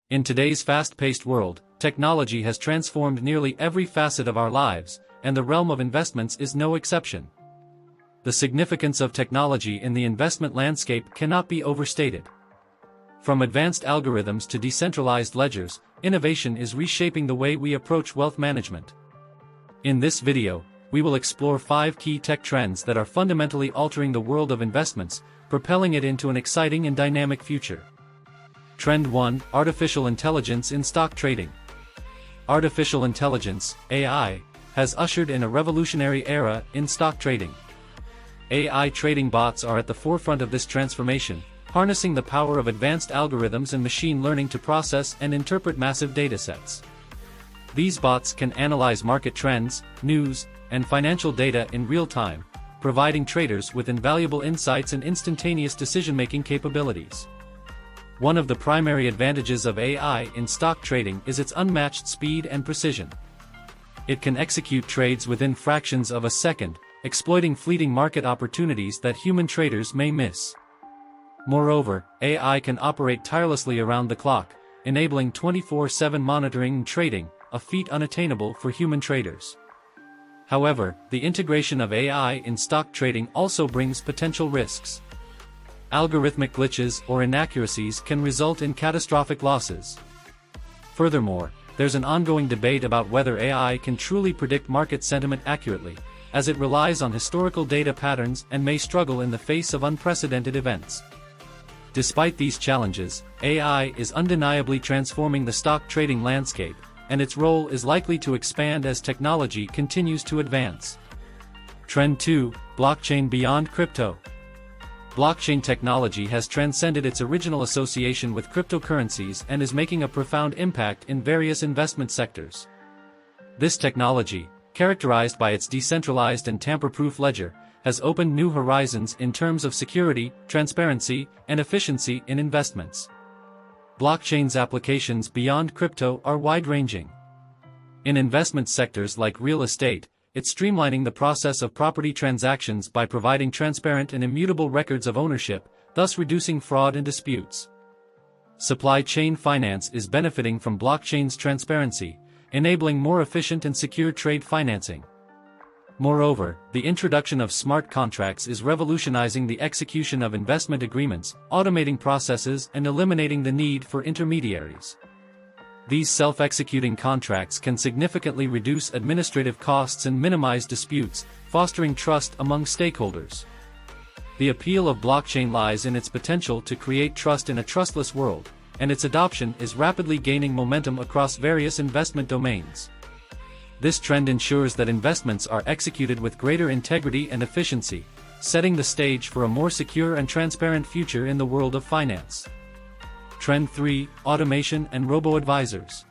In today's fast-paced world, technology has transformed nearly every facet of our lives, and the realm of investments is no exception. The significance of technology in the investment landscape cannot be overstated. From advanced algorithms to decentralized ledgers, innovation is reshaping the way we approach wealth management. In this video, we will explore 5 key tech trends that are fundamentally altering the world of investments, propelling it into an exciting and dynamic future. Trend 1: Artificial Intelligence in Stock Trading. Artificial intelligence, AI, has ushered in a revolutionary era in stock trading. AI trading bots are at the forefront of this transformation, harnessing the power of advanced algorithms and machine learning to process and interpret massive datasets. These bots can analyze market trends, news, and financial data in real time, providing traders with invaluable insights and instantaneous decision-making capabilities. One of the primary advantages of AI in stock trading is its unmatched speed and precision. It can execute trades within fractions of a second, exploiting fleeting market opportunities that human traders may miss. Moreover, AI can operate tirelessly around the clock, enabling 24/7 monitoring and trading, a feat unattainable for human traders. However, the integration of AI in stock trading also brings potential risks. Algorithmic glitches or inaccuracies can result in catastrophic losses. Furthermore, there's an ongoing debate about whether AI can truly predict market sentiment accurately, as it relies on historical data patterns and may struggle in the face of unprecedented events. Despite these challenges, AI is undeniably transforming the stock trading landscape, and its role is likely to expand as technology continues to advance. Trend 2: Blockchain beyond crypto. Blockchain technology has transcended its original association with cryptocurrencies and is making a profound impact in various investment sectors. This technology, characterized by its decentralized and tamper-proof ledger, has opened new horizons in terms of security, transparency, and efficiency in investments. Blockchain's applications beyond crypto are wide-ranging. In investment sectors like real estate, it's streamlining the process of property transactions by providing transparent and immutable records of ownership, thus reducing fraud and disputes. Supply chain finance is benefiting from blockchain's transparency, enabling more efficient and secure trade financing. Moreover, the introduction of smart contracts is revolutionizing the execution of investment agreements, automating processes and eliminating the need for intermediaries. These self-executing contracts can significantly reduce administrative costs and minimize disputes, fostering trust among stakeholders. The appeal of blockchain lies in its potential to create trust in a trustless world, and its adoption is rapidly gaining momentum across various investment domains. This trend ensures that investments are executed with greater integrity and efficiency, setting the stage for a more secure and transparent future in the world of finance. Trend 3: Automation and robo-advisors.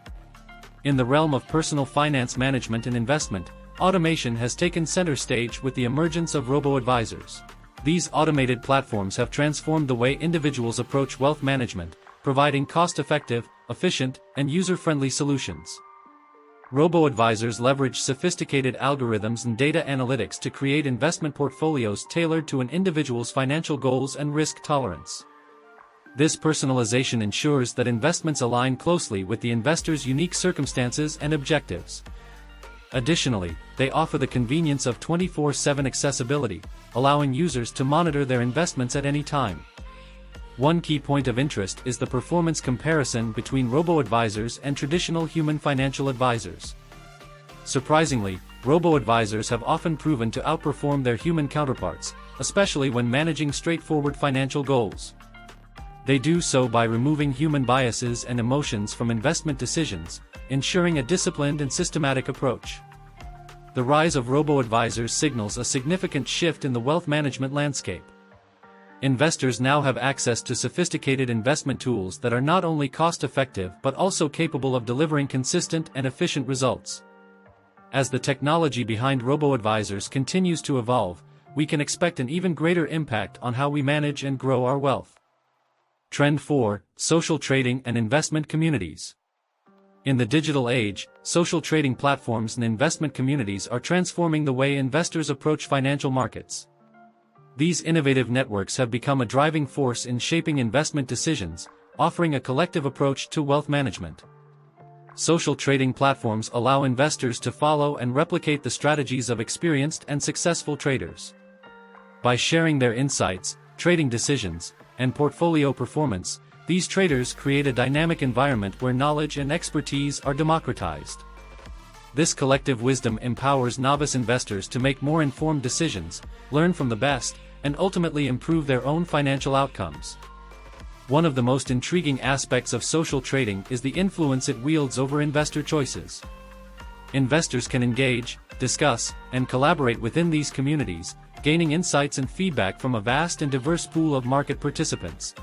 In the realm of personal finance management and investment, automation has taken center stage with the emergence of robo-advisors. These automated platforms have transformed the way individuals approach wealth management, providing cost-effective, efficient, and user-friendly solutions. Robo-advisors leverage sophisticated algorithms and data analytics to create investment portfolios tailored to an individual's financial goals and risk tolerance. This personalization ensures that investments align closely with the investor's unique circumstances and objectives. Additionally, they offer the convenience of 24/7 accessibility, allowing users to monitor their investments at any time. One key point of interest is the performance comparison between robo-advisors and traditional human financial advisors. Surprisingly, robo-advisors have often proven to outperform their human counterparts, especially when managing straightforward financial goals. They do so by removing human biases and emotions from investment decisions, ensuring a disciplined and systematic approach. The rise of robo-advisors signals a significant shift in the wealth management landscape. Investors now have access to sophisticated investment tools that are not only cost-effective but also capable of delivering consistent and efficient results. As the technology behind robo-advisors continues to evolve, we can expect an even greater impact on how we manage and grow our wealth. Trend 4: Social trading and investment communities. In the digital age, social trading platforms and investment communities are transforming the way investors approach financial markets. These innovative networks have become a driving force in shaping investment decisions, offering a collective approach to wealth management. Social trading platforms allow investors to follow and replicate the strategies of experienced and successful traders. By sharing their insights, trading decisions, and portfolio performance, these traders create a dynamic environment where knowledge and expertise are democratized. This collective wisdom empowers novice investors to make more informed decisions, learn from the best, and ultimately improve their own financial outcomes. One of the most intriguing aspects of social trading is the influence it wields over investor choices. Investors can engage, discuss, and collaborate within these communities, gaining insights and feedback from a vast and diverse pool of market participants.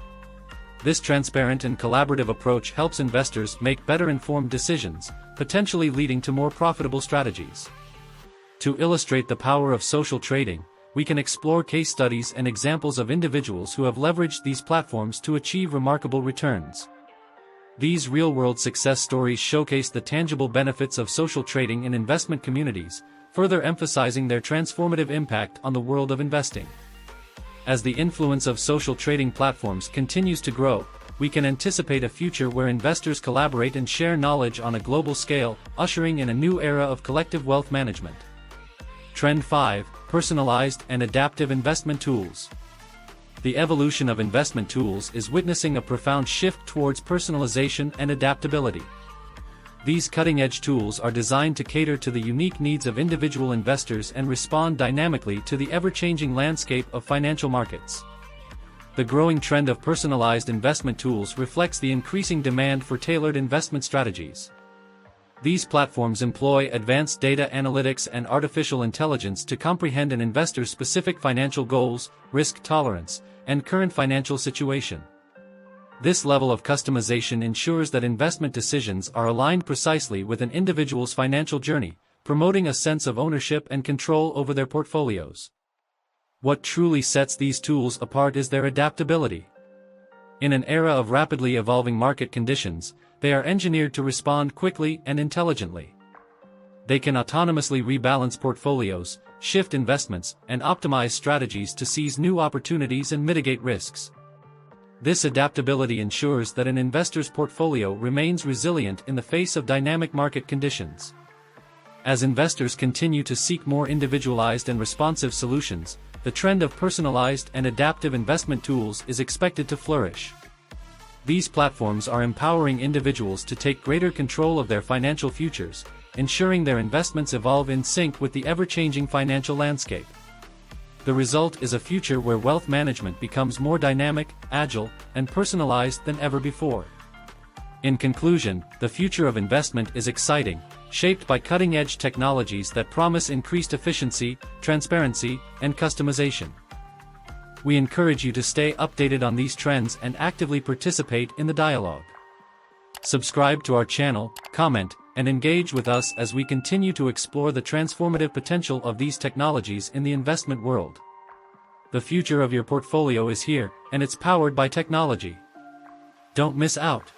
This transparent and collaborative approach helps investors make better informed decisions, potentially leading to more profitable strategies. To illustrate the power of social trading, we can explore case studies and examples of individuals who have leveraged these platforms to achieve remarkable returns. These real-world success stories showcase the tangible benefits of social trading in investment communities, further emphasizing their transformative impact on the world of investing. As the influence of social trading platforms continues to grow, we can anticipate a future where investors collaborate and share knowledge on a global scale, ushering in a new era of collective wealth management. Trend 5: Personalized and adaptive investment tools. The evolution of investment tools is witnessing a profound shift towards personalization and adaptability. These cutting-edge tools are designed to cater to the unique needs of individual investors and respond dynamically to the ever-changing landscape of financial markets. The growing trend of personalized investment tools reflects the increasing demand for tailored investment strategies. These platforms employ advanced data analytics and artificial intelligence to comprehend an investor's specific financial goals, risk tolerance, and current financial situation. This level of customization ensures that investment decisions are aligned precisely with an individual's financial journey, promoting a sense of ownership and control over their portfolios. What truly sets these tools apart is their adaptability. In an era of rapidly evolving market conditions, they are engineered to respond quickly and intelligently. They can autonomously rebalance portfolios, shift investments, and optimize strategies to seize new opportunities and mitigate risks. This adaptability ensures that an investor's portfolio remains resilient in the face of dynamic market conditions. As investors continue to seek more individualized and responsive solutions, the trend of personalized and adaptive investment tools is expected to flourish. These platforms are empowering individuals to take greater control of their financial futures, ensuring their investments evolve in sync with the ever-changing financial landscape. The result is a future where wealth management becomes more dynamic, agile, and personalized than ever before. In conclusion, the future of investment is exciting, shaped by cutting-edge technologies that promise increased efficiency, transparency, and customization. We encourage you to stay updated on these trends and actively participate in the dialogue. Subscribe to our channel, comment, and engage with us as we continue to explore the transformative potential of these technologies in the investment world. The future of your portfolio is here, and it's powered by technology. Don't miss out.